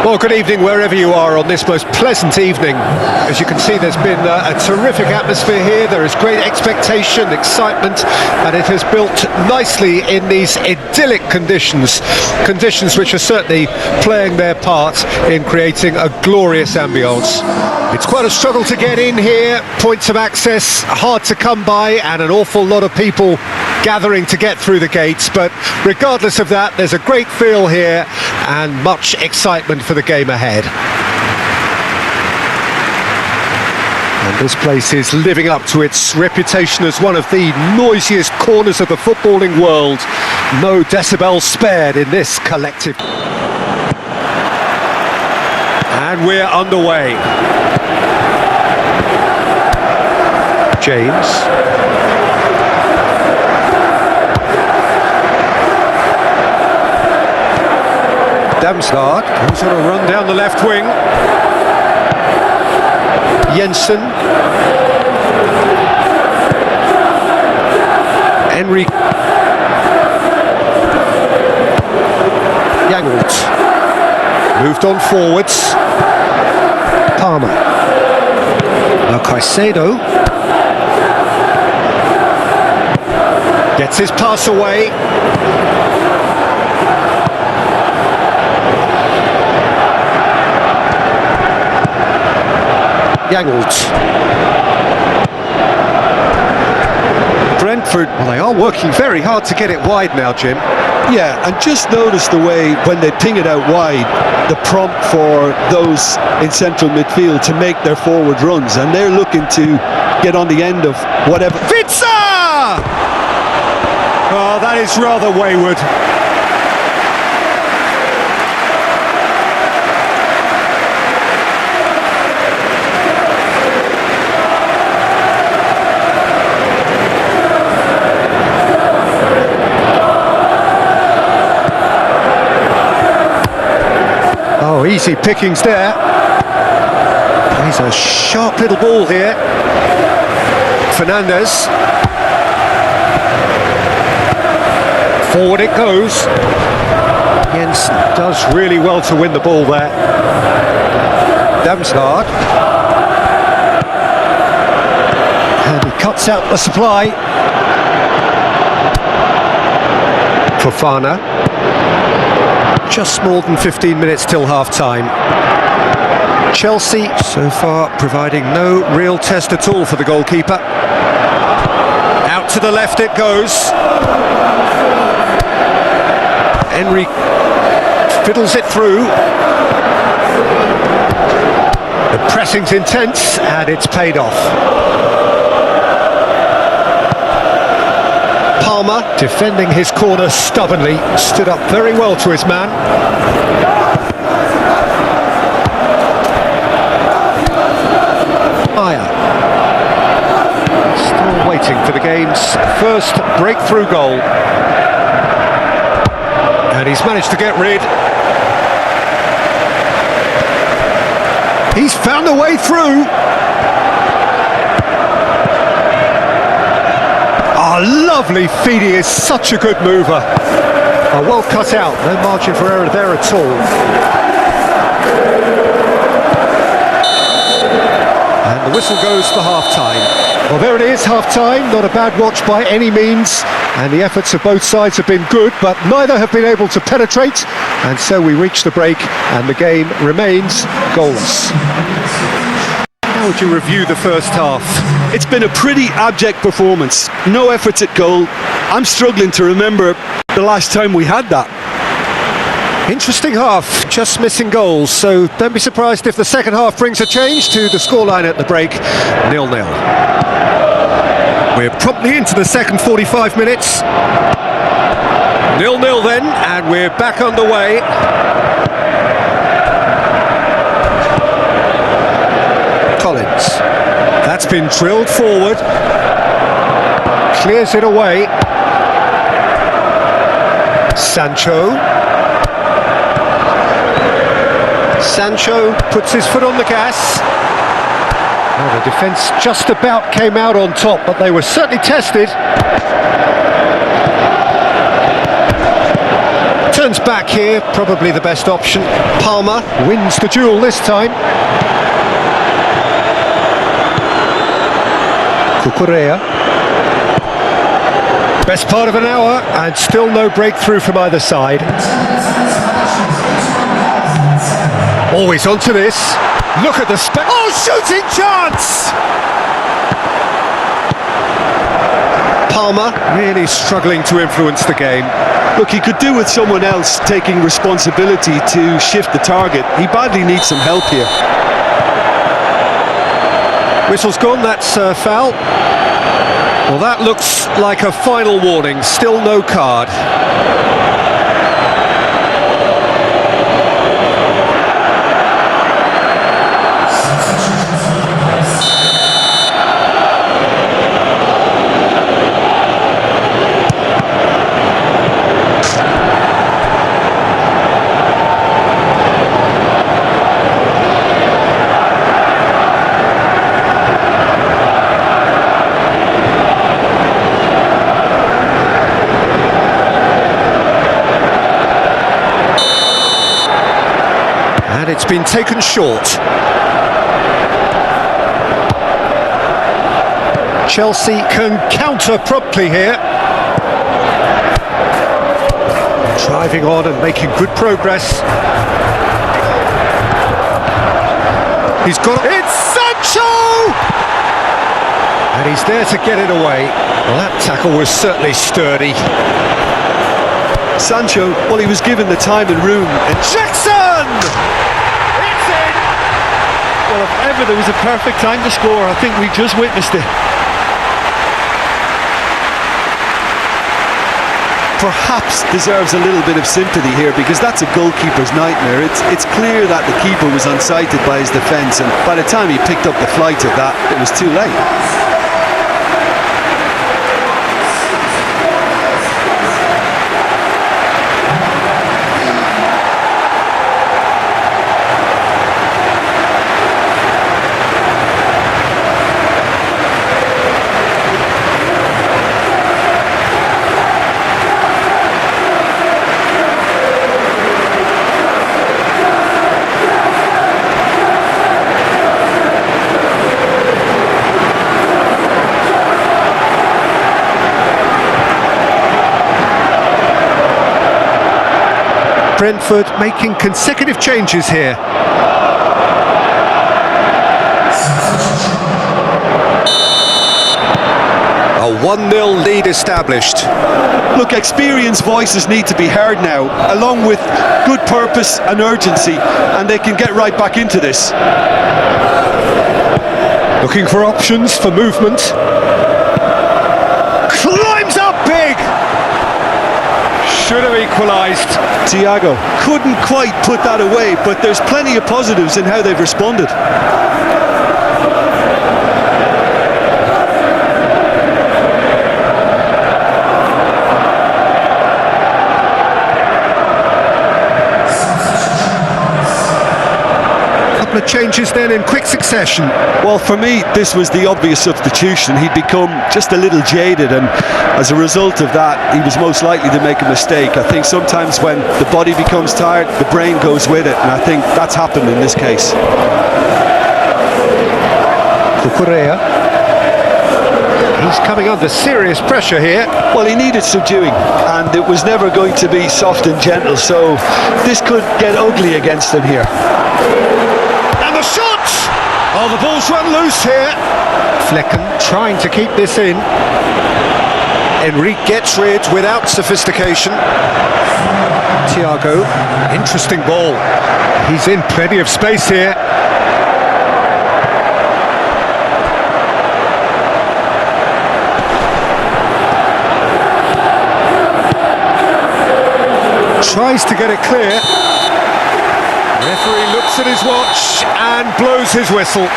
Well, good evening wherever you are on this most pleasant evening. As you can see, there's been a terrific atmosphere here. There is great expectation, excitement, and it has built nicely in these idyllic conditions which are certainly playing their part in creating a glorious ambience. It's quite a struggle to get in here, points of access hard to come by, and an awful lot of people gathering to get through the gates, but regardless of that, there's a great feel here and much excitement for the game ahead. And this place is living up to its reputation as one of the noisiest corners of the footballing world. No decibels spared in this collective. And we're underway. James. Damsgaard goes on a run down the left wing. Jensen. Henry. Yangolt. Moved on forwards. Palmer. Now Caicedo. Gets his pass away. Yangolt. Brentford, well, they are working very hard to get it wide now, Jim. Yeah, and just notice the way when they ping it out wide, the prompt for those in central midfield to make their forward runs, and they're looking to get on the end of whatever. Vitsa! Oh, that is rather wayward. Oh, easy pickings there. He's a sharp little ball here. Fernandez. Forward it goes. Jensen does really well to win the ball there. Damsgaard. And he cuts out the supply. Fofana. Just more than 15 minutes till half-time. Chelsea, so far, providing no real test at all for the goalkeeper. Out to the left it goes. Henry fiddles it through. The pressing's intense, and it's paid off. Palmer, defending his corner stubbornly, stood up very well to his man. Meyer. Still waiting for the game's first breakthrough goal. And he's managed to get rid. He's found a way through. Lovely feed, he is such a good mover. Well cut out, no margin for error there at all. And the whistle goes for half-time. Well, there it is, half-time, not a bad watch by any means, and the efforts of both sides have been good, but neither have been able to penetrate, and so we reach the break, and the game remains goalless. How would you review the first half? It's been a pretty abject performance. No efforts at goal. I'm struggling to remember the last time we had that. Interesting half, just missing goals, so don't be surprised if the second half brings a change to the scoreline at the break, 0-0. We're promptly into the second 45 minutes. 0-0 then, and we're back underway. Collins. That's been drilled forward. Clears it away. Sancho. Sancho puts his foot on the gas. Well, the defence just about came out on top, but they were certainly tested. To turns back here, probably the best option. Palmer wins the duel this time. Cucurella. Best part of an hour, and still no breakthrough from either side. Always onto this. Look at the shooting chance! Palmer really struggling to influence the game. Look, he could do with someone else taking responsibility to shift the target. He badly needs some help here. Whistle's gone, that's foul. Well, that looks like a final warning, still no card. And it's been taken short. Chelsea can counter promptly here. Driving on and making good progress. He's got it. It's Sancho! And he's there to get it away. Well, that tackle was certainly sturdy. Sancho, well, he was given the time and room. And Jackson! It's in! well, if ever there was a perfect time to score, I think we just witnessed it. Perhaps deserves a little bit of sympathy here, because that's a goalkeeper's nightmare. It's clear that the keeper was unsighted by his defence, and by the time he picked up the flight of that, it was too late. Brentford making consecutive changes here. A 1-0 lead established. Look, experienced voices need to be heard now, along with good purpose and urgency, and they can get right back into this. Looking for options for movement. Climbs up big! Should have equalised. Thiago couldn't quite put that away, but there's plenty of positives in how they've responded. Couple of changes then in quick succession. Well, for me, this was the obvious substitution. He'd become just a little jaded, and as a result of that, he was most likely to make a mistake. I think sometimes when the body becomes tired, the brain goes with it, and I think that's happened in this case. Cucurella. He's coming under serious pressure here. Well, he needed subduing, and it was never going to be soft and gentle, so this could get ugly against him here. And the shot! Oh, the ball's run loose here. Flecken trying to keep this in. Enrique gets rid without sophistication. Thiago, interesting ball. He's in plenty of space here. Tries to get it clear. Referee looks at his watch and blows his whistle.